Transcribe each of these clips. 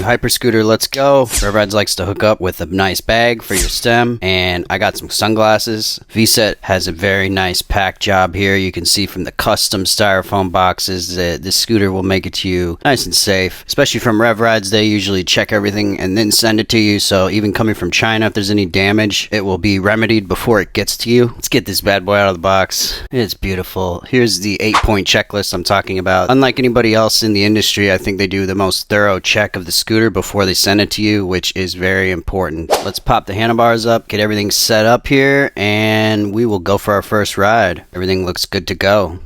hyper scooter, let's go. RevRides likes to hook up with a nice bag for your stem, and I got some sunglasses. Vsett has a very nice pack job here. You can see from the custom styrofoam boxes that this scooter will make it to you nice and safe. Especially from RevRides, they usually check everything and then send it to you, so even coming from China, if there's any damage, it will be remedied before it gets to you. Let's get this bad boy out of the box. It's beautiful. Here's the 8-point checklist I'm talking about. Unlike anybody else in the industry, I think they do the most thorough check of the scooter before they send it to you, which is very important. Let's pop the handlebars up, get everything set up here, and we will go for our first ride. Everything looks good to go.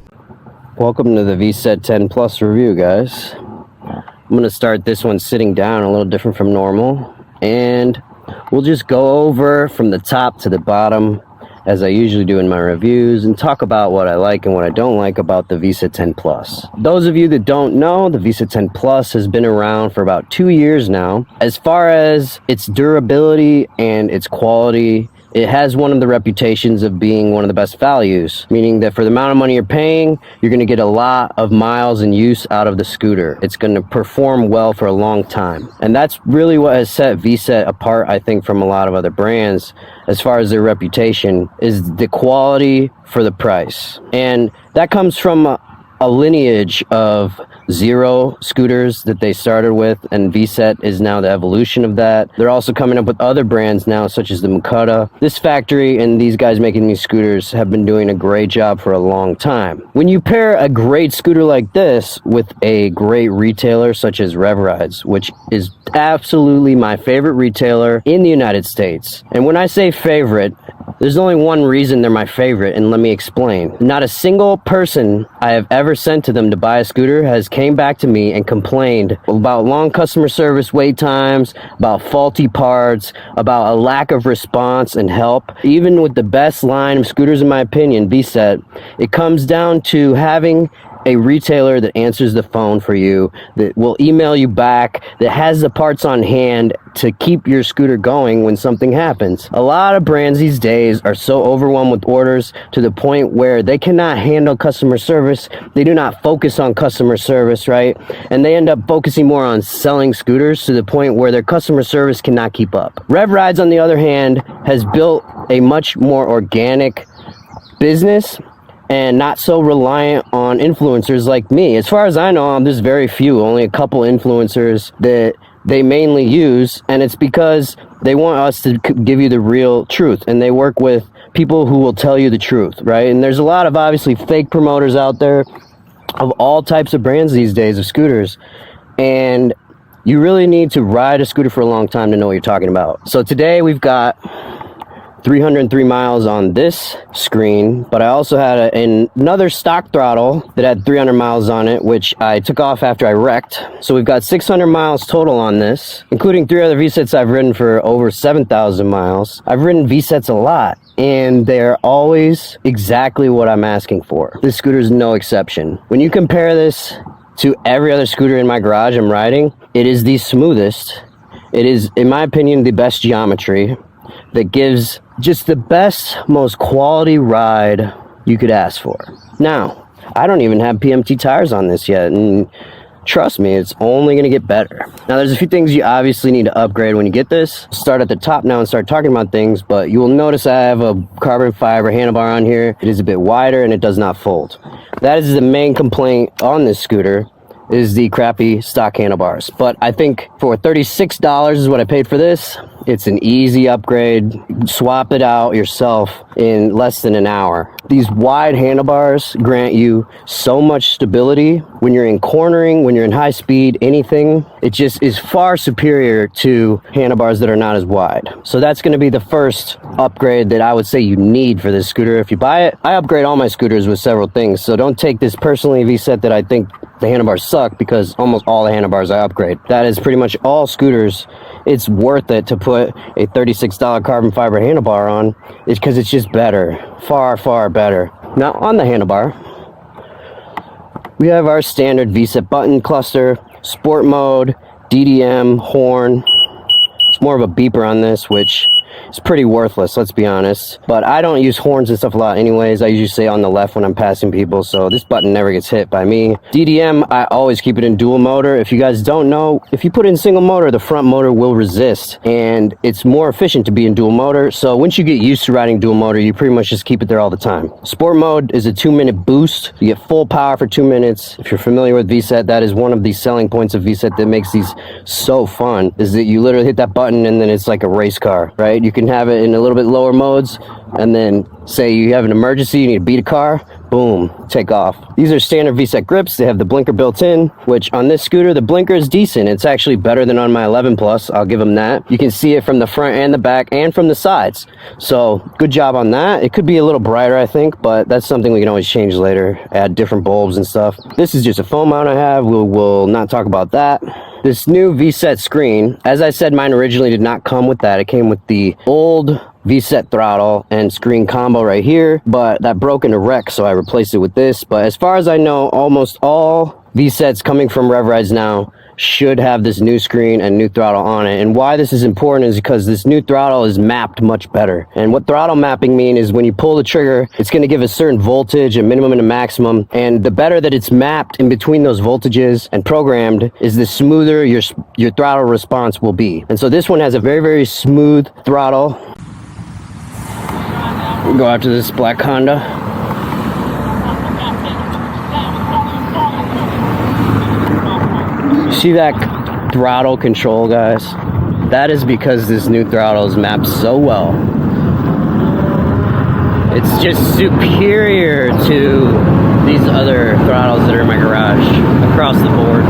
Welcome to the Vsett 10 Plus review, guys. I'm going to start this one sitting down, a little different from normal, and we'll just go over from the top to the bottom as I usually do in my reviews, and talk about what I like and what I don't like about the Vsett 10 Plus. Those of you that don't know, the Vsett 10 Plus has been around for about 2 years now. As far as its durability and its quality, it has one of the reputations of being one of the best values, meaning that for the amount of money you're paying, you're going to get a lot of miles and use out of the scooter. It's going to perform well for a long time. And that's really what has set Vsett apart, I think, from a lot of other brands as far as their reputation, is the quality for the price. And that comes from a lineage of zero scooters that they started with, and Vsett is now the evolution of that. They're also coming up with other brands now, such as the Scoota. This factory and these guys making these scooters have been doing a great job for a long time. When you pair a great scooter like this with a great retailer such as RevRides, which is absolutely my favorite retailer in the United States. And when I say favorite, there's only one reason they're my favorite, and let me explain. Not a single person I have ever sent to them to buy a scooter has came back to me and complained about long customer service wait times, about faulty parts, about a lack of response and help. Even with the best line of scooters, in my opinion, Vsett, it comes down to having a retailer that answers the phone for you, that will email you back, that has the parts on hand to keep your scooter going when something happens. A lot of brands these days are so overwhelmed with orders to the point where they cannot handle customer service. They do not focus on customer service, right? And they end up focusing more on selling scooters to the point where their customer service cannot keep up. RevRides, on the other hand, has built a much more organic business and not so reliant on influencers like me. As far as I know, there's very few, only a couple influencers that they mainly use, and it's because they want us to give you the real truth, and they work with people who will tell you the truth, right? And there's a lot of obviously fake promoters out there of all types of brands these days of scooters, and you really need to ride a scooter for a long time to know what you're talking about. So today we've got 303 miles on this screen, but I also had another stock throttle that had 300 miles on it, which I took off after I wrecked. So we've got 600 miles total on this, including 3 other Vsetts I've ridden for over 7,000 miles. I've ridden Vsetts a lot, and they're always exactly what I'm asking for. This scooter is no exception. When you compare this to every other scooter in my garage I'm riding, it is the smoothest. It is, in my opinion, the best geometry that gives just the best, most quality ride you could ask for. Now, I don't even have PMT tires on this yet, and trust me, it's only going to get better. Now, there's a few things you obviously need to upgrade when you get this. Start at the top now and start talking about things, but you will notice I have a carbon fiber handlebar on here. It is a bit wider and it does not fold. That is the main complaint on this scooter, is the crappy stock handlebars. But I think for $36 is what I paid for this. It's an easy upgrade. Swap it out yourself in less than an hour. These wide handlebars grant you so much stability when you're in cornering, when you're in high speed, anything. It just is far superior to handlebars that are not as wide. So that's going to be the first upgrade that I would say you need for this scooter if you buy it. I upgrade all my scooters with several things, so don't take this personally, Vsett, that I think the handlebars suck, because almost all the handlebars I upgrade. That is pretty much all scooters. It's worth it to put a $36 carbon fiber handlebar on. It's because it's just better. Far, far better. Now, on the handlebar, we have our standard Vsett button cluster, sport mode, DDM, horn. It's more of a beeper on this, which is pretty worthless, let's be honest. But I don't use horns and stuff a lot anyways. I usually stay on the left when I'm passing people, so this button never gets hit by me. DDM, I always keep it in dual motor. If you guys don't know, if you put it in single motor, the front motor will resist, and it's more efficient to be in dual motor. So once you get used to riding dual motor, you pretty much just keep it there all the time. Sport mode is a 2-minute boost. You get full power for 2 minutes. If you're familiar with Vsett, that is one of the selling points of Vsett that makes these so fun, is that you literally hit that button and then it's like a race car, right? You can have it in a little bit lower modes, and then say you have an emergency, you need to beat a car, boom, take off. These are standard Vsett grips. They have the blinker built in, which on this scooter, the blinker is decent. It's actually better than on my 11 Plus. I'll give them that. You can see it from the front and the back and from the sides. So good job on that. It could be a little brighter, I think, but that's something we can always change later. Add different bulbs and stuff. This is just a foam mount I have. We'll not talk about that. This new Vsett screen, as I said, mine originally did not come with that. It came with the old Vsett throttle and screen combo right here, but that broke in a wreck, so I replaced it with this. But as far as I know, almost all Vsetts coming from RevRides now should have this new screen and new throttle on it. And why this is important is because this new throttle is mapped much better. And what throttle mapping mean is when you pull the trigger, it's going to give a certain voltage, a minimum and a maximum. And the better that it's mapped in between those voltages and programmed, is the smoother your throttle response will be. And so this one has a very, very smooth throttle. Go out to this black Honda. See that throttle control, guys? That is because this new throttle is mapped so well. It's just superior to these other throttles that are in my garage across the board.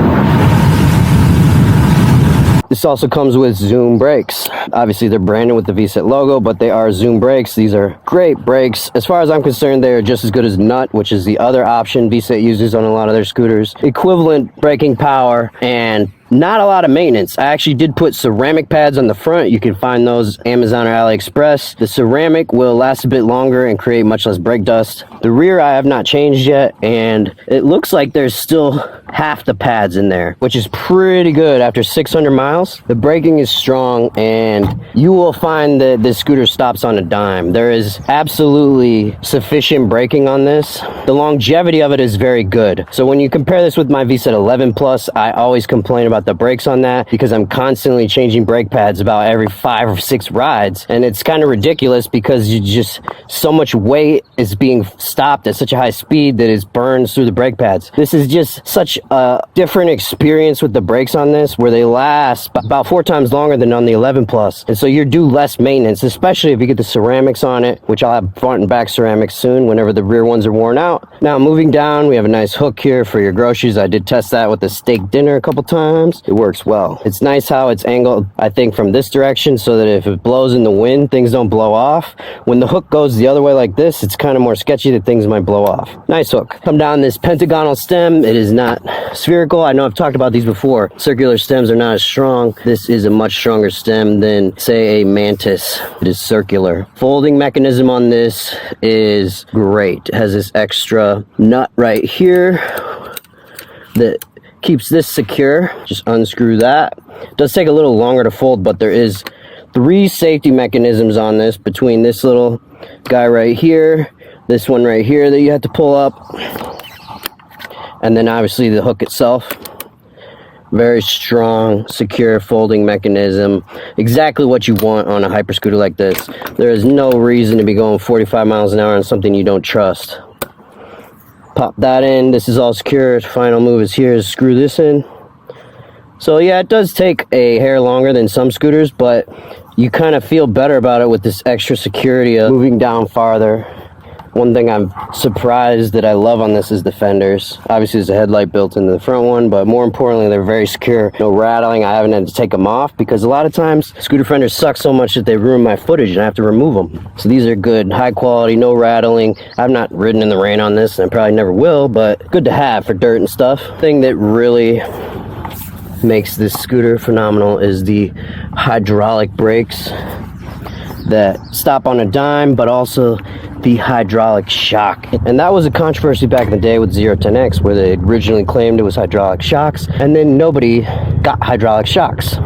This also comes with Zoom brakes. Obviously they're branded with the Vsett logo, but they are Zoom brakes. These are great brakes. As far as I'm concerned, they are just as good as Nut, which is the other option Vsett uses on a lot of their scooters. Equivalent braking power and not a lot of maintenance. I actually did put ceramic pads on the front. You can find those Amazon or AliExpress. The ceramic will last a bit longer and create much less brake dust. The rear I have not changed yet, and it looks like there's still half the pads in there, which is pretty good after 600 miles. The braking is strong, and you will find that this scooter stops on a dime. There is absolutely sufficient braking on this. The longevity of it is very good. So when you compare this with my Vsett 11 Plus, I always complain about the brakes on that because I'm constantly changing brake pads about every 5 or 6 rides, and it's kind of ridiculous because you just, so much weight is being stopped at such a high speed that it burns through the brake pads. This is just such a different experience with the brakes on this, where they last about 4 times longer than on the 11 Plus, and so you do less maintenance, especially if you get the ceramics on it, which I'll have front and back ceramics soon whenever the rear ones are worn out. Now moving down, we have a nice hook here for your groceries. I did test that with the steak dinner a couple times. It works well. It's nice how it's angled, I think, from this direction so that if it blows in the wind, things don't blow off. When the hook goes the other way like this, it's kind of more sketchy that things might blow off. Nice hook. Come down this pentagonal stem. It is not spherical. I know I've talked about these before. Circular stems are not as strong. This is a much stronger stem than, say, a Mantis. It is circular. Folding mechanism on this is great. It has this extra nut right here that keeps this secure. Just unscrew that. It does take a little longer to fold, but there is 3 safety mechanisms on this, between this little guy right here, this one right here that you have to pull up, and then obviously the hook itself. Very strong, secure folding mechanism. Exactly what you want on a hyper scooter like this. There is no reason to be going 45 miles an hour on something you don't trust. Pop that in. This is all secure. Final move is here, is screw this in. So yeah, it does take a hair longer than some scooters, but you kind of feel better about it with this extra security of moving down farther. One thing I'm surprised that I love on this is the fenders. Obviously there's a headlight built into the front one, but more importantly, they're very secure. No rattling. I haven't had to take them off because a lot of times scooter fenders suck so much that they ruin my footage and I have to remove them. So these are good, high quality, no rattling. I've not ridden in the rain on this and I probably never will, but good to have for dirt and stuff. Thing that really makes this scooter phenomenal is the hydraulic brakes that stop on a dime, but also the hydraulic shock. And that was a controversy back in the day with 010X, where they originally claimed it was hydraulic shocks, and then nobody got hydraulic shocks.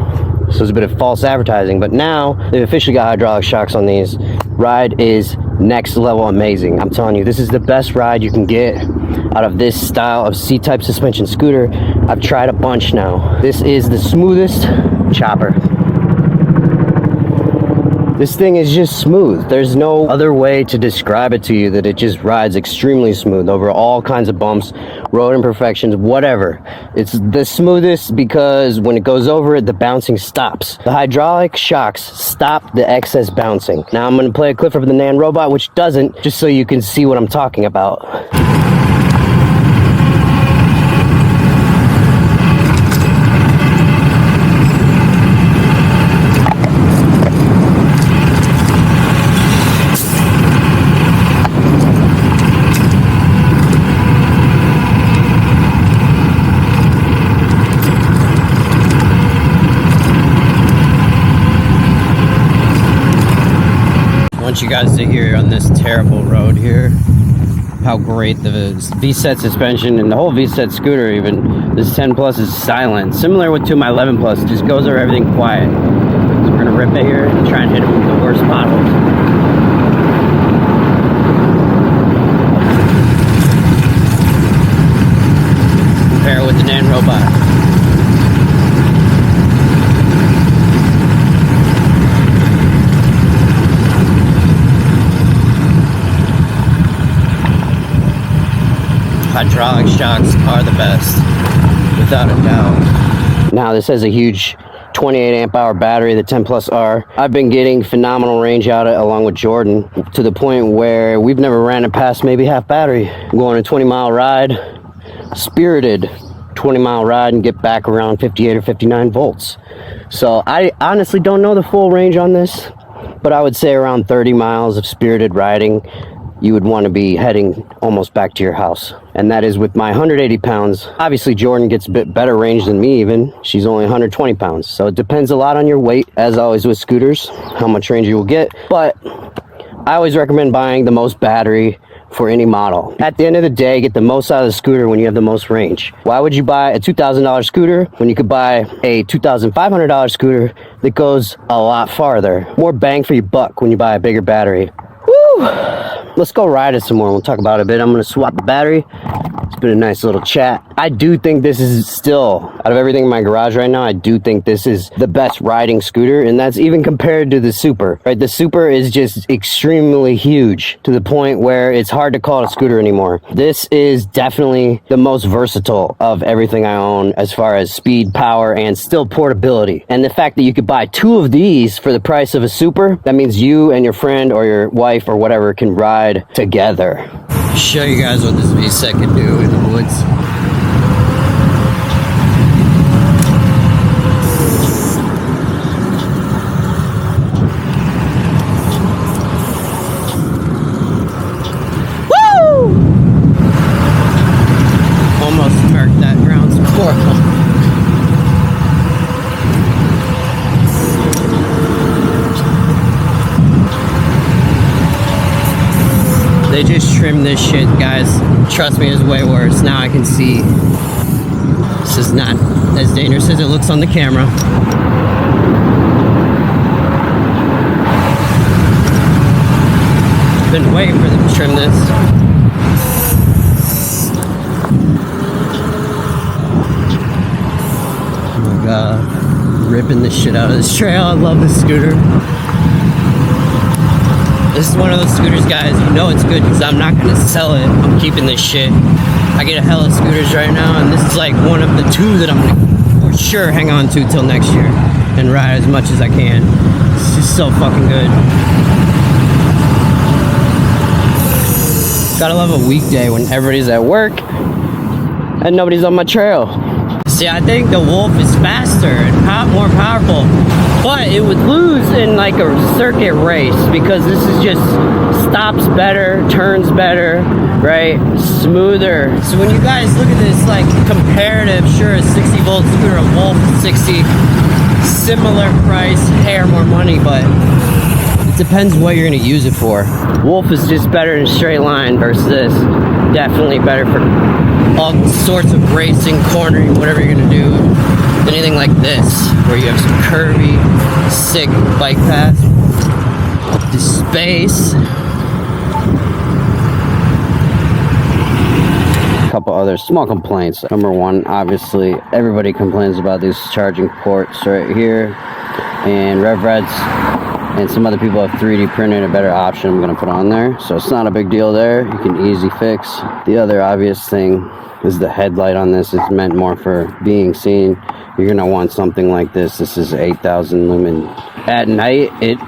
So it's a bit of false advertising, but now they've officially got hydraulic shocks on these. Ride is next level amazing. I'm telling you, this is the best ride you can get out of this style of C-type suspension scooter. I've tried a bunch now. This is the smoothest chopper. This thing is just smooth. There's no other way to describe it to you that it just rides extremely smooth over all kinds of bumps, road imperfections, whatever. It's the smoothest because when it goes over it, the bouncing stops. The hydraulic shocks stop the excess bouncing. Now I'm gonna play a clip of the Nan robot, which doesn't, just so you can see what I'm talking about. I want you guys to hear on this terrible road here how great the Vsett suspension and the whole Vsett scooter, even this 10 Plus, is silent, similar to my 11 Plus. It just goes over everything quiet. So we're gonna rip it here and try and hit it with the worst potholes. Compare it with the Nan robot. Hydraulic shocks are the best, without a doubt. Now this has a huge 28 amp hour battery, the 10 Plus R. I've been getting phenomenal range out of it along with Jordan, to the point where we've never ran it past maybe half battery. I'm going a 20-mile ride, spirited 20-mile ride, and get back around 58 or 59 volts. So I honestly don't know the full range on this, but I would say around 30 miles of spirited riding, you would want to be heading almost back to your house. And that is with my 180 pounds. Obviously, Jordan gets a bit better range than me even. She's only 120 pounds. So it depends a lot on your weight, as always with scooters, how much range you will get. But I always recommend buying the most battery for any model. At the end of the day, get the most out of the scooter when you have the most range. Why would you buy a $2,000 scooter when you could buy a $2,500 scooter that goes a lot farther? More bang for your buck when you buy a bigger battery. Woo! Let's go ride it some more. We'll talk about it a bit. I'm going to swap the battery. It's been a nice little chat. I do think this is still, out of everything in my garage right now, I do think this is the best riding scooter, and that's even compared to the Super, right? The Super is just extremely huge to the point where it's hard to call it a scooter anymore. This is definitely the most versatile of everything I own as far as speed, power, and still portability. And the fact that you could buy two of these for the price of a Super, that means you and your friend or your wife or whatever can ride together. Show you guys what this Vsett can do in the woods. Woo! Almost murked that ground squirrel. They just trimmed this shit, guys. Trust me, it's way worse. Now I can see this is not as dangerous as it looks on the camera. Been waiting for them to trim this. Oh my god. Ripping the shit out of this trail. I love this scooter. This is one of those scooters, guys, you know it's good because I'm not going to sell it. I'm keeping this shit. I get a hella scooters right now, and this is like one of the two that I'm going to for sure hang on to till next year and ride as much as I can. It's just so fucking good. Gotta love a weekday when everybody's at work and nobody's on my trail. See, I think the Wolf is faster and more powerful, but it would lose in like a circuit race because this is just stops better, turns better, right? Smoother. So when you guys look at this, like comparative, sure, a 60 volt scooter, a Wolf 60, similar price, hair more money, but it depends what you're gonna use it for. Wolf is just better in a straight line versus this. Definitely better for all sorts of racing, cornering, whatever you're gonna do. Anything like this, where you have some curvy, sick bike paths, the space. A couple other small complaints. Number one, obviously, everybody complains about these charging ports right here, and RevRides and some other people have 3D printed a better option I'm gonna put on there, so it's not a big deal there. You can easy fix. The other obvious thing is the headlight on this is meant more for being seen. You're gonna want something like this. This is 8,000 lumen. At night, it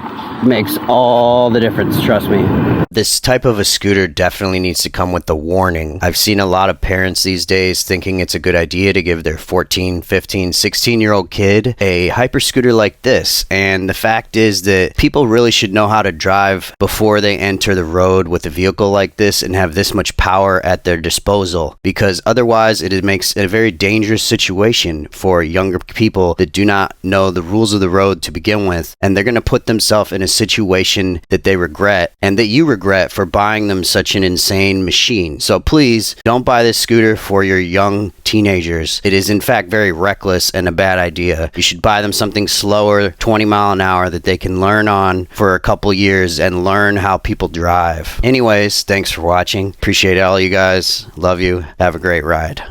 makes all the difference, trust me. This type of a scooter definitely needs to come with the warning. I've seen a lot of parents these days thinking it's a good idea to give their 14, 15, 16-year-old kid a hyper scooter like this. And the fact is that people really should know how to drive before they enter the road with a vehicle like this and have this much power at their disposal, because otherwise it makes it a very dangerous situation for younger people that do not know the rules of the road to begin with, and they're going to put themselves in a situation that they regret and that you regret for buying them such an insane machine. So please don't buy this scooter for your young teenagers. It is in fact very reckless and a bad idea. You should buy them something slower, 20 mile an hour, that they can learn on for a couple years and learn how people drive. Anyways, thanks for watching. Appreciate all you guys. Love you. Have a great ride.